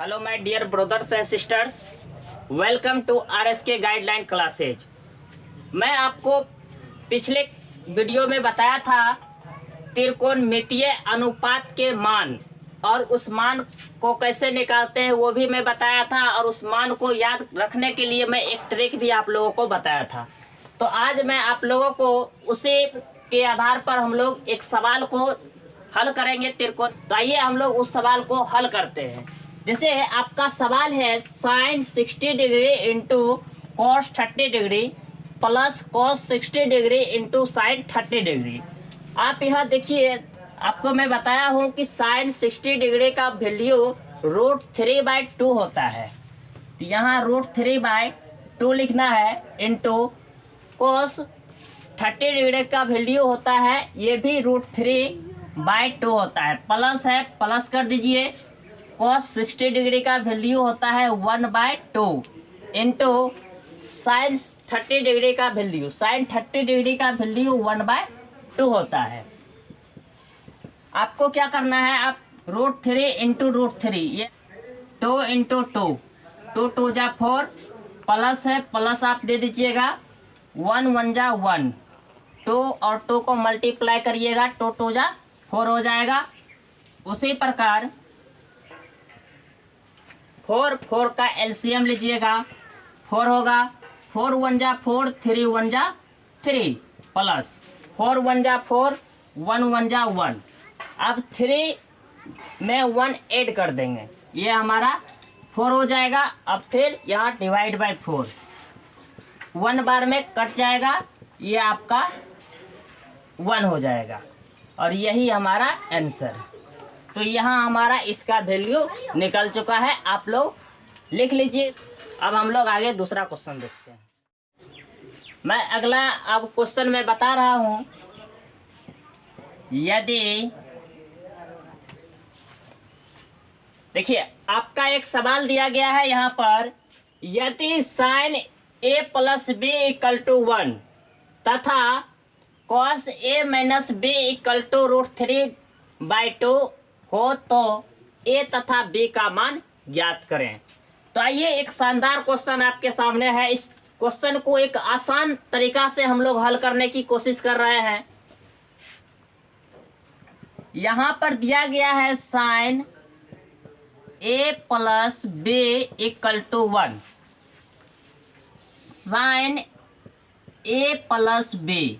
Hello my dear brothers and sisters, welcome to RSK guideline classes. मैं आपको पिछले video में बताया था त्रिकोणमितीय अनुपात के मान और उस मान को कैसे निकालते हैं वो भी मैं बताया था, और उस मान को याद रखने के लिए मैं एक ट्रिक भी आप लोगों को बताया था। तो आज मैं आप लोगों को उसी के आधार पर हम लोग एक सवाल को हल करेंगे त्रिकोण। तो आइए हम लोग उस सवाल को हल करते हैं। जैसे आपका सवाल है sine 60 degree into cos 30 degree plus cos 60 degree into sine 30 degree. आप यहाँ देखिए, आपको मैं बताया हूँ कि साइन 60 डिग्री का वैल्यू √3/2 होता है। तो यहाँ √3/2 लिखना है इंटू कॉस 30 डिग्री का वैल्यू होता है, ये भी √3/2 होता है। प्लस है, प्लस कर दीजिए। कॉस 60 डिग्री का वैल्यू होता है 1/2 इंटू साइन 30 डिग्री का वैल्यू, साइन 30 डिग्री का वैल्यू 1/2 होता है। आपको क्या करना है, आप √3 इंटू √3, ये 2 इंटू 2, 2 2 जा 4, प्लस है, प्लस आप दे दीजिएगा, 1 1 जा 1, 2 और 2 को मल्टीप्लाई करिएगा, 2 2 जा 4 हो जाएगा। उसी प्रकार 4 4 का एलसीएम लीजिएगा, 4 होगा, 4 1 जा 4, 3 1 जा 3, प्लस 4 1 जा 4, 1 1 जा 1। अब 3 में 1 ऐड कर देंगे, ये हमारा 4 हो जाएगा। अब फिर यहाँ डिवाइड बाय 4, 1 बार में कट जाएगा, ये आपका 1 हो जाएगा, और यही हमारा आंसर। तो यहाँ हमारा इसका वैल्यू निकल चुका है, आप लोग लिख लीजिए। अब हम लोग आगे दूसरा क्वेश्चन देखते हैं। मैं अगला अब क्वेश्चन में बता रहा हूँ, यदि देखिए आपका एक सवाल दिया गया है यहाँ पर, यदि sine a plus B equal to 1 तथा cos a minus B equal to √3/2 हो तो a तथा b का मान ज्ञात करें। तो आइए, एक शानदार क्वेश्चन आपके सामने है। इस क्वेश्चन को एक आसान तरीका से हम लोग हल करने की कोशिश कर रहे हैं। यहाँ पर दिया गया है sine a plus B equal to 1, sine a plus B.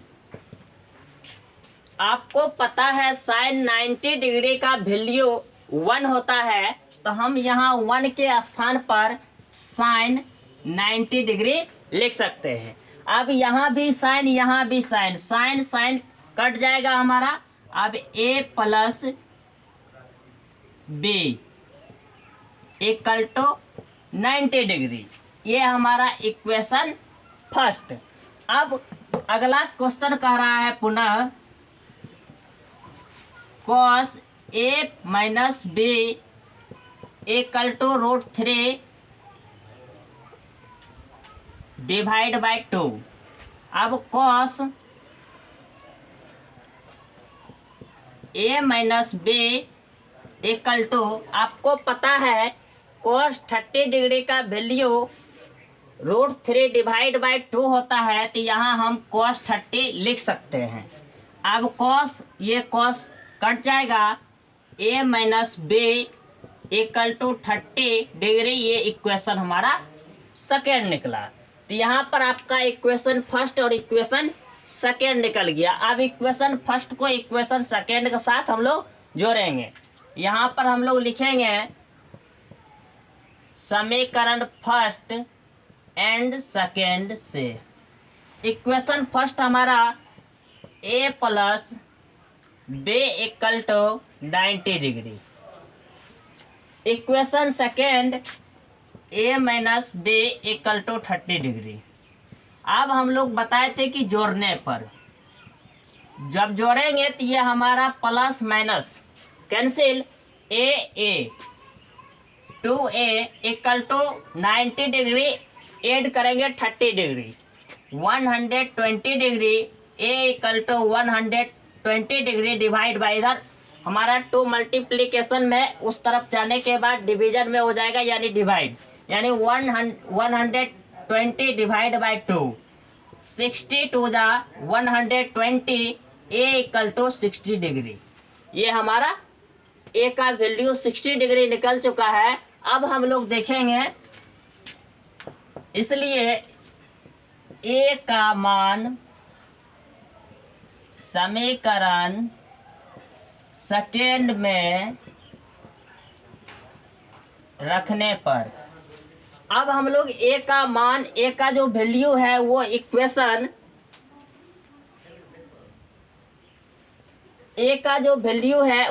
आपको पता है साइन 90 डिग्री का वैल्यू 1 होता है, तो हम यहाँ 1 के स्थान पर साइन 90 डिग्री लिख सकते हैं। अब यहाँ भी साइन, यहाँ भी साइन, साइन साइन कट जाएगा हमारा। अब a plus B equal to 90 degree, ये हमारा इक्वेशन फर्स्ट। अब अगला क्वेश्चन कह रहा है पुनः cos a minus B equal to √3 divide by 2। अब cos a minus B equal to, आपको पता है कॉस 30 डिग्री का वैल्यू √3 डिवाइड बाय 2 होता है, तो यहाँ हम कॉस 30 लिख सकते हैं। अब कॉस, ये कॉस कट जाएगा, a minus B equal to 30 degree, ये इक्वेशन हमारा सेकेंड निकला। तो यहाँ पर आपका इक्वेशन फर्स्ट और इक्वेशन सेकेंड निकल गया। अब इक्वेशन फर्स्ट को इक्वेशन सेकेंड के साथ हम लोग जोड़ेंगे। यहाँ पर हम लोग लिखेंगे समीकरण फर्स्ट एंड सेकेंड से। इक्वेशन फर्स्ट हमारा a plus B equal to 90 degree, equation second a minus B equal to 30 degree. अब हम लोग बताए थे कि जोड़ने पर, जब जोड़ेंगे तो ये हमारा plus minus cancel, a 2a equal to 90 degree add करेंगे 30 degree, 120 degree, a equal to 120 degree divide by इधर हमारा 2 मल्टीप्लिकेशन में उस तरफ जाने के बाद डिवीजन में हो जाएगा, यानी डिवाइड, यानी 120 डिवाइड बाई 2, 60 टू जा 120, ए इक्वल टू 60 डिग्री। ये हमारा ए का वैल्यू 60 डिग्री निकल चुका है। अब हम लोग देखेंगे, इसलिए ए का मान समीकरण सेकेंड में रखने पर, अब हम लोग ए का मान, ए का जो वैल्यू है वो इक्वेशन, ए का जो वैल्यू है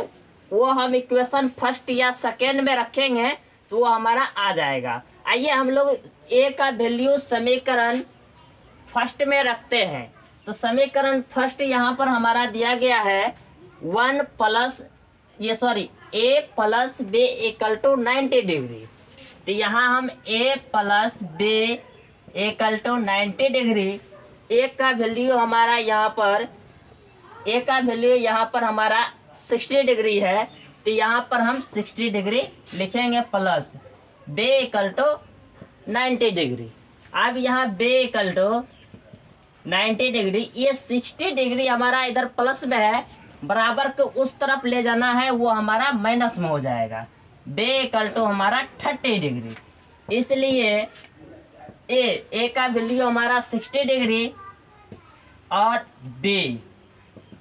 वो हम इक्वेशन फर्स्ट या सेकेंड में रखेंगे तो वो हमारा आ जाएगा। आइए हम लोग ए का वैल्यू समीकरण फर्स्ट में रखते हैं। तो समीकरण फर्स्ट यहाँ पर हमारा दिया गया है A plus B equal to 90 degree. तो यहाँ हम A plus B equal to 90 degree, A का वैल्यू हमारा यहाँ पर, ए का वैल्यू यहाँ पर हमारा 60 डिग्री है। तो यहाँ पर हम 60 डिग्री लिखेंगे plus B equal to 90 degree. अब यहाँ बी इक्वल टू 90 डिग्री, ये 60 डिग्री हमारा इधर प्लस में है, बराबर को उस तरफ ले जाना है, वो हमारा माइनस में हो जाएगा। बी इक्वल टू हमारा 30 डिग्री, इसलिए ए का वैल्यू हमारा 60 डिग्री और बी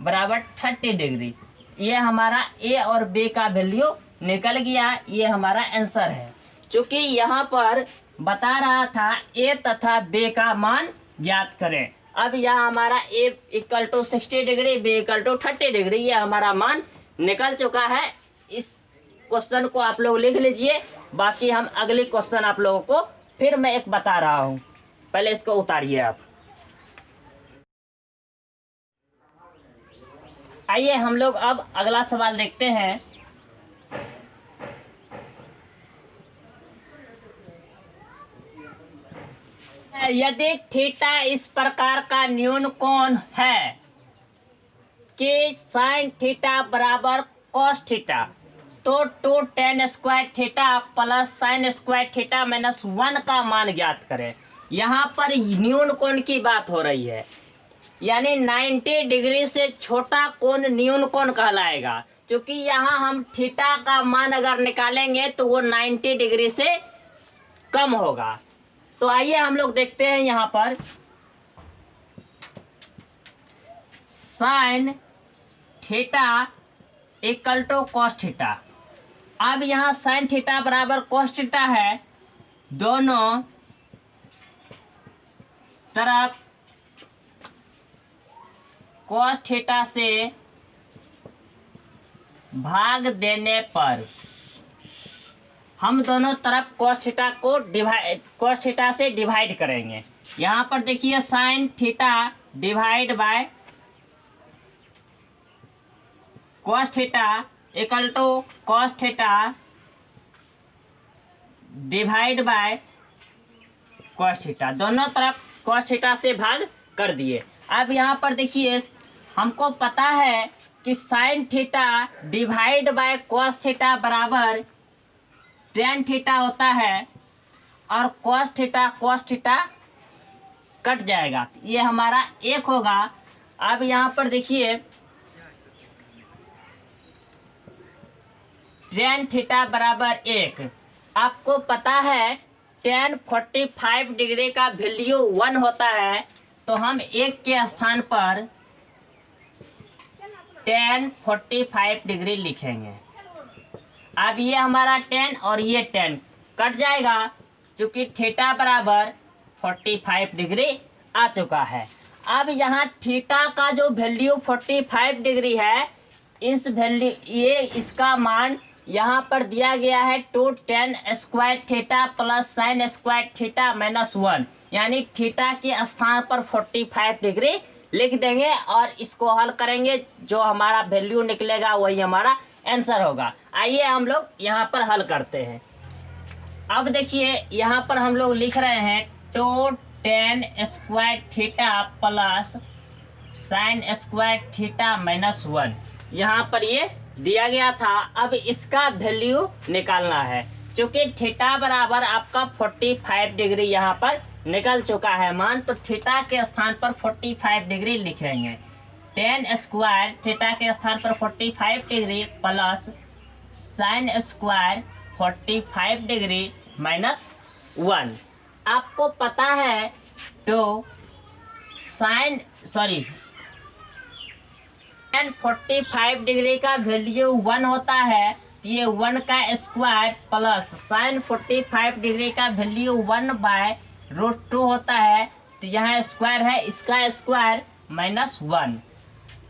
बराबर 30 डिग्री। ये हमारा ए और बी का वैल्यू निकल गया, ये हमारा आंसर है। चूँकि यहाँ पर बता रहा था ए तथा बी का मान ज्ञात करें। अब यहाँ हमारा A equal to 60 degree, B equal to 30 degree, ये हमारा मान निकल चुका है। इस क्वेश्चन को आप लोग लिख लीजिए, बाकी हम अगली क्वेश्चन आप लोगों को फिर मैं एक बता रहा हूँ, पहले इसको उतारिए आप। आइए हम लोग अब अगला सवाल देखते हैं। यदि थीटा इस प्रकार का न्यून कोण है कि साइन थीटा बराबर कॉस थीटा, तो 2 tan square theta plus sine square theta minus 1 का मान ज्ञात करें। यहाँ पर न्यून कोण की बात हो रही है, यानी 90 डिग्री से छोटा कोण न्यून कोण कहलाएगा। क्योंकि यहाँ हम थीटा का मान अगर निकालेंगे तो वो 90 डिग्री से कम होगा। तो आइए हम लोग देखते हैं यहाँ पर sine theta equal to cos theta. अब यहाँ साइन थीटा बराबर कॉस थीटा है, दोनों तरफ कॉस थीटा से भाग देने पर हम दोनों तरफ कॉस थीटा को कॉस थीटा से डिवाइड करेंगे। यहाँ पर देखिए sine theta divide by cos theta equal to cos theta divide by cos theta, दोनों तरफ कॉस थीटा से भाग कर दिए। अब यहाँ पर देखिए हमको पता है कि sign theta divide by cos theta बराबर टेन थीटा होता है, और कॉस थीटा कट जाएगा, ये हमारा 1 होगा। अब यहाँ पर देखिए टेन थीटा बराबर 1, आपको पता है टेन 45 डिग्री का वैल्यू 1 होता है, तो हम 1 के स्थान पर टेन 45 डिग्री लिखेंगे। अब ये हमारा 10 और ये 10 कट जाएगा, क्योंकि थीटा बराबर 45 डिग्री आ चुका है। अब यहाँ थीटा का जो वैल्यू 45 डिग्री है, इस वैल्यू ये इसका मान यहाँ पर दिया गया है 2 tan square theta plus sine square theta minus 1, यानी थीटा के स्थान पर 45 डिग्री लिख देंगे और इसको हल करेंगे, जो हमारा वैल्यू निकलेगा वही हमारा आंसर होगा। आइए हम लोग यहाँ पर हल करते हैं। अब देखिए यहाँ पर हम लोग लिख रहे हैं 2 tan square theta plus sine square theta minus 1, यहाँ पर ये दिया गया था। अब इसका वैल्यू निकालना है, क्योंकि थीटा बराबर आपका 45 डिग्री यहाँ पर निकल चुका है मान, तो थीटा के स्थान पर 45 डिग्री लिखेंगे। टेन स्क्वायर थीटा के स्थान पर 45 degree plus sine square 45 degree minus 1। आपको पता है तो साइन 45 डिग्री का वैल्यू 1 होता है, तो ये 1 का स्क्वायर प्लस साइन 45 डिग्री का वैल्यू 1/√2 होता है, तो यहाँ स्क्वायर है, इसका स्क्वायर माइनस 1।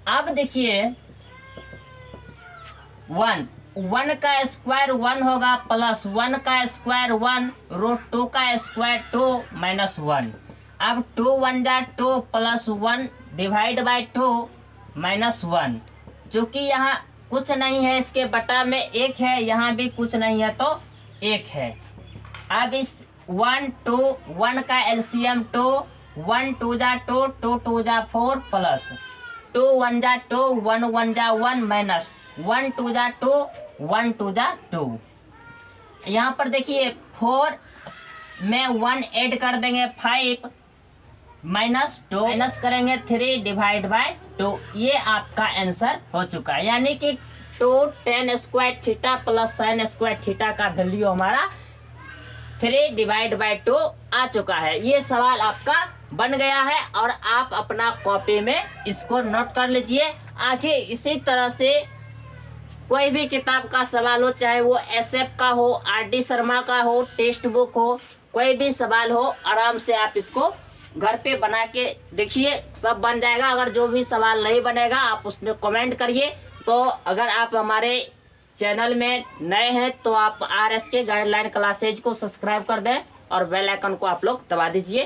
अब देखिए 1 का स्क्वायर 1 होगा प्लस 1 का स्क्वायर 1 √2 का स्क्वायर 2 माइनस 1। अब 2 1 जा 2 प्लस 1 डिवाइड बाई 2 माइनस 1, जो कि यहाँ कुछ नहीं है, इसके बटा में 1 है, यहाँ भी कुछ नहीं है तो 1 है। अब इस 1 2 1 का एलसीएम 2, 1 2 जा 2, 2 2 जा 4 प्लस 2 1 जा 2, 1 1 जा 1 माइनस 1 2 जा 2, 1 2 जा 2। यहाँ पर देखिए 4 में 1 ऐड कर देंगे 5 माइनस 2 माइनस करेंगे 3 डिवाइड बाय 2। ये आपका आंसर हो चुका है, यानी कि 2 tan square theta plus sine square theta का वैल्यू हमारा 3 डिवाइड बाय 2 आ चुका है। ये सवाल आपका बन गया है और आप अपना कॉपी में इसको नोट कर लीजिए। आखिर इसी तरह से कोई भी किताब का सवाल हो, चाहे वो SF का हो, RD शर्मा का हो, टेक्स्ट बुक हो, कोई भी सवाल हो, आराम से आप इसको घर पे बना के देखिए, सब बन जाएगा। अगर जो भी सवाल नहीं बनेगा आप उसमें कमेंट करिए। तो अगर आप हमारे चैनल में नए हैं तो आप RSK गाइडलाइन क्लासेज को सब्सक्राइब कर दें और बेल आइकन को आप लोग दबा दीजिए।